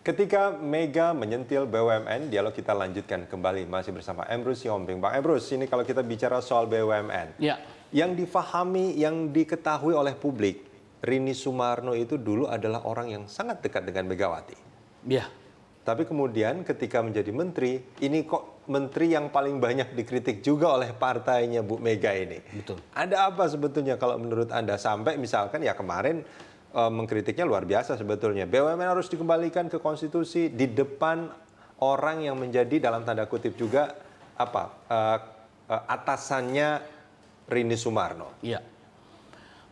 Ketika Mega menyentil BUMN, dialog kita lanjutkan kembali masih bersama Emrus Sihombing. Bang Emrus, ini kalau kita bicara soal BUMN, yang difahami, yang diketahui oleh publik, Rini Sumarno itu dulu adalah orang yang sangat dekat dengan Megawati. Ya. Tapi kemudian ketika menjadi menteri, ini kok menteri yang paling banyak dikritik juga oleh partainya Bu Mega ini. Betul. Ada apa sebetulnya kalau menurut Anda sampai misalkan ya kemarin mengkritiknya luar biasa sebetulnya. BUMN harus dikembalikan ke konstitusi di depan orang yang menjadi dalam tanda kutip juga atasannya Rini Sumarno. Iya.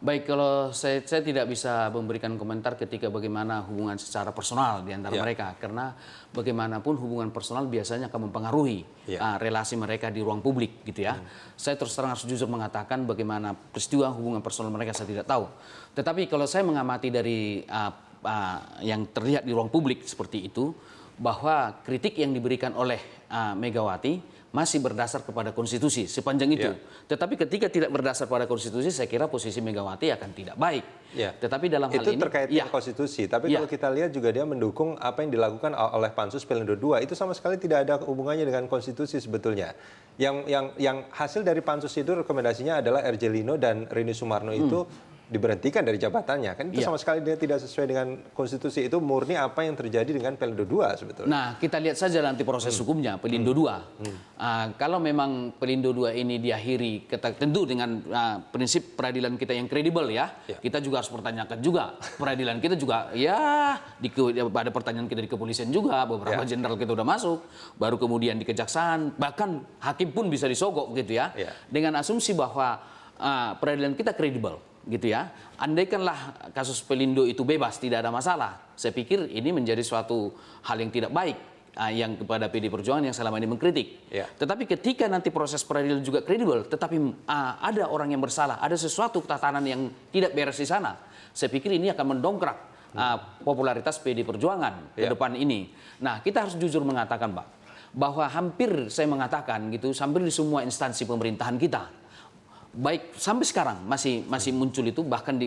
Baik, kalau saya tidak bisa memberikan komentar ketika bagaimana hubungan secara personal di antara mereka. Karena bagaimanapun hubungan personal biasanya akan mempengaruhi relasi mereka di ruang publik gitu ya. Saya terus terang harus jujur mengatakan bagaimana peristiwa hubungan personal mereka saya tidak tahu. Tetapi kalau saya mengamati dari yang terlihat di ruang publik seperti itu, bahwa kritik yang diberikan oleh Megawati masih berdasar kepada konstitusi sepanjang itu. Tetapi ketika tidak berdasar pada konstitusi, saya kira posisi Megawati akan tidak baik. Tetapi dalam hal itu ini terkait dengan konstitusi. Tapi kalau kita lihat juga dia mendukung apa yang dilakukan oleh Pansus Pelindo II, itu sama sekali tidak ada hubungannya dengan konstitusi sebetulnya. Yang hasil dari Pansus itu rekomendasinya adalah RJ Lino dan Rini Sumarno itu diberhentikan dari jabatannya, kan itu sama sekali dia tidak sesuai dengan konstitusi. Itu murni apa yang terjadi dengan Pelindo II sebetulnya. Nah, kita lihat saja nanti proses hukumnya Pelindo II. Kalau memang Pelindo II ini diakhiri, tentu dengan prinsip peradilan kita yang kredibel kita juga harus pertanyakan juga peradilan kita juga pada pertanyaan kita di kepolisian juga beberapa jenderal kita udah masuk, baru kemudian di kejaksaan, bahkan hakim pun bisa disogok gitu dengan asumsi bahwa peradilan kita kredibel. Gitu ya, andaikanlah kasus Pelindo itu bebas, tidak ada masalah, saya pikir ini menjadi suatu hal yang tidak baik yang kepada PD Perjuangan yang selama ini mengkritik. Tetapi ketika nanti proses peradilan juga kredibel, tetapi ada orang yang bersalah, ada sesuatu tatanan yang tidak beres di sana, saya pikir ini akan mendongkrak popularitas PD Perjuangan ke depan ini. Nah, kita harus jujur mengatakan, Pak, bahwa hampir saya mengatakan gitu, hampir di semua instansi pemerintahan kita, baik sampai sekarang masih muncul itu, bahkan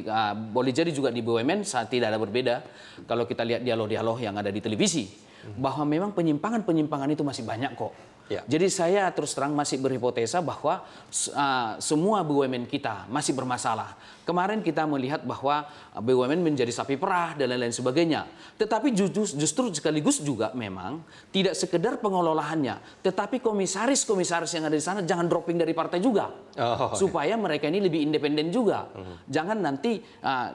boleh jadi juga di BUMN saat tidak ada berbeda. Kalau kita lihat dialog-dialog yang ada di televisi, bahwa memang penyimpangan itu masih banyak kok. Jadi saya terus terang masih berhipotesa bahwa semua BUMN kita masih bermasalah. Kemarin kita melihat bahwa BUMN menjadi sapi perah dan lain-lain sebagainya. Tetapi justru sekaligus juga memang tidak sekedar pengelolaannya, tetapi komisaris-komisaris yang ada di sana jangan dropping dari partai juga. Supaya mereka ini lebih independen juga. Jangan nanti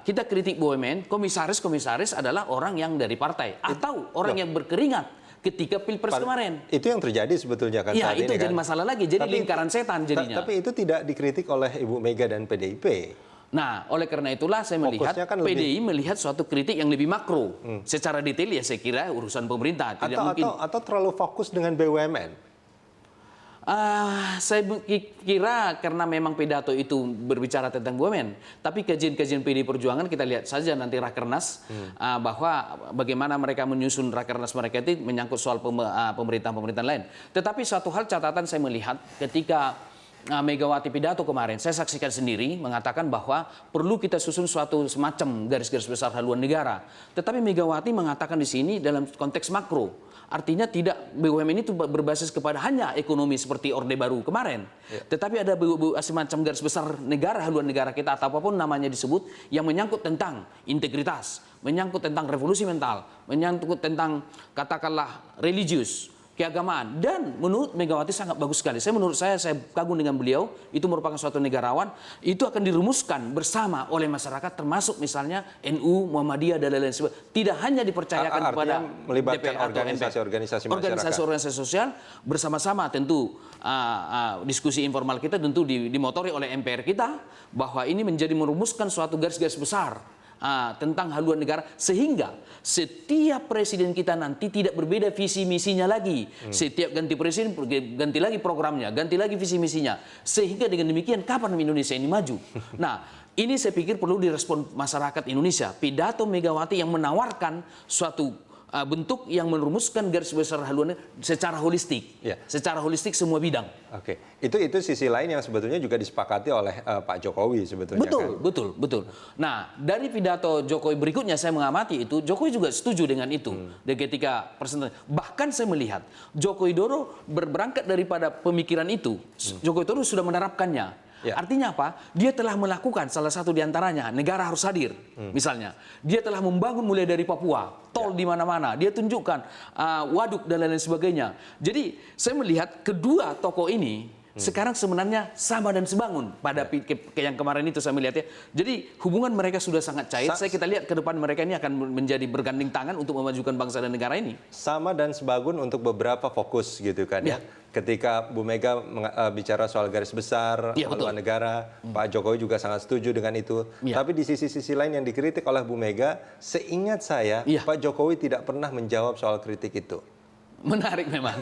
kita kritik BUMN, komisaris-komisaris adalah orang yang dari partai atau orang yang berkeringat ketika Pilpres kemarin. Itu yang terjadi sebetulnya kan saat itu ini jadi kan? masalah lagi, jadi lingkaran setan jadinya. Tapi itu tidak dikritik oleh Ibu Mega dan PDIP. Nah, oleh karena itulah saya melihat kan PDI melihat suatu kritik yang lebih makro. Secara detail ya saya kira urusan pemerintah. Atau terlalu fokus dengan BUMN? Saya kira karena memang pidato itu berbicara tentang BUMN, tapi kajian-kajian PD Perjuangan kita lihat saja nanti Rakernas, bahwa bagaimana mereka menyusun Rakernas mereka itu menyangkut soal pemerintahan-pemerintahan lain. Tetapi satu hal catatan saya melihat ketika Megawati pidato kemarin, saya saksikan sendiri mengatakan bahwa perlu kita susun suatu semacam garis-garis besar haluan negara. Tetapi Megawati mengatakan di sini dalam konteks makro. Artinya tidak BUMN itu berbasis kepada hanya ekonomi seperti Orde Baru kemarin. Tetapi ada semacam garis besar negara, haluan negara kita atau apapun namanya disebut, yang menyangkut tentang integritas, menyangkut tentang revolusi mental, menyangkut tentang katakanlah religius, keagamaan, dan menurut Megawati sangat bagus sekali. Menurut saya kagum dengan beliau, itu merupakan suatu negarawan, itu akan dirumuskan bersama oleh masyarakat, termasuk misalnya NU, Muhammadiyah, dan lain-lain sebagainya. Tidak hanya dipercayakan kepada melibatkan organisasi-organisasi masyarakat. Organisasi-organisasi sosial bersama-sama tentu diskusi informal kita tentu dimotori oleh MPR kita, bahwa ini menjadi merumuskan suatu garis-garis besar tentang haluan negara, sehingga setiap presiden kita nanti tidak berbeda visi misinya lagi. Setiap ganti presiden ganti lagi programnya, ganti lagi visi misinya, sehingga dengan demikian kapan Indonesia ini maju? Nah, ini saya pikir perlu direspon masyarakat Indonesia. Pidato Megawati yang menawarkan suatu bentuk yang merumuskan garis besar haluannya secara holistik, Ya. secara holistik semua bidang. Oke, itu sisi lain yang sebetulnya juga disepakati oleh Pak Jokowi sebetulnya. Betul, kan? betul. Nah, dari pidato Jokowi berikutnya saya mengamati itu, Jokowi juga setuju dengan itu. Dan ketika presentasi, bahkan saya melihat Joko Widodo berangkat daripada pemikiran itu, Joko Widodo sudah menerapkannya. Ya. Artinya apa? Dia telah melakukan salah satu diantaranya, negara harus hadir. Misalnya, dia telah membangun mulai dari Papua, tol di mana-mana. Dia tunjukkan waduk dan lain-lain sebagainya. Jadi saya melihat kedua tokoh ini sekarang sebenarnya sama dan sebangun pada yang kemarin itu saya melihatnya. Jadi hubungan mereka sudah sangat cair. Kita lihat ke depan mereka ini akan menjadi bergandeng tangan untuk memajukan bangsa dan negara ini. Sama dan sebagun untuk beberapa fokus gitu kan ya. Ketika Bu Mega bicara soal garis besar, haluan negara, Pak Jokowi juga sangat setuju dengan itu. Tapi di sisi-sisi lain yang dikritik oleh Bu Mega, seingat saya Pak Jokowi tidak pernah menjawab soal kritik itu. Menarik memang.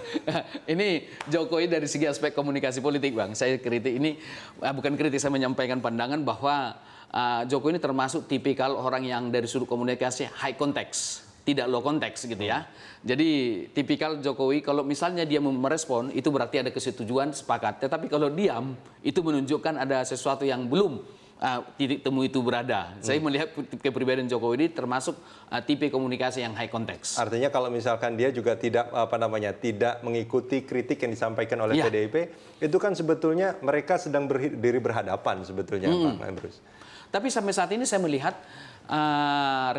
Ini Jokowi dari segi aspek komunikasi politik, Bang. Saya kritik ini, bukan kritik, saya menyampaikan pandangan bahwa Jokowi ini termasuk tipikal orang yang dari sudut komunikasi high context, tidak low context gitu ya. Jadi tipikal Jokowi kalau misalnya dia merespon itu berarti ada kesetujuan, sepakat. Tetapi kalau diam itu menunjukkan ada sesuatu yang belum titik temu itu berada. Saya melihat kepribadian Jokowi ini termasuk tipe komunikasi yang high context. Artinya kalau misalkan dia juga tidak tidak mengikuti kritik yang disampaikan oleh PDIP, itu kan sebetulnya mereka sedang berdiri berhadapan sebetulnya, Pak Emrus. Tapi sampai saat ini saya melihat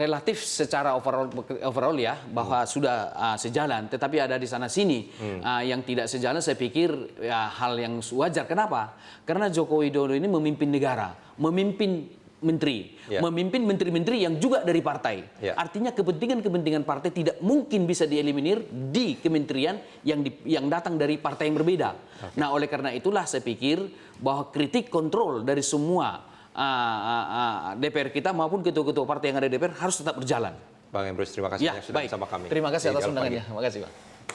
relatif secara overall ya bahwa sudah sejalan, tetapi ada di sana sini yang tidak sejalan. Saya pikir hal yang wajar. Kenapa? Karena Joko Widodo ini memimpin negara, memimpin menteri, memimpin menteri-menteri yang juga dari partai. Artinya kepentingan-kepentingan partai tidak mungkin bisa dieliminir di kementerian yang datang dari partai yang berbeda. Nah, oleh karena itulah saya pikir bahwa kritik kontrol dari semua DPR kita maupun ketua-ketua partai yang ada di DPR harus tetap berjalan. Bang Emrus, terima kasih banyak sudah bersama kami. Terima kasih atas undangannya. Terima kasih, Bang.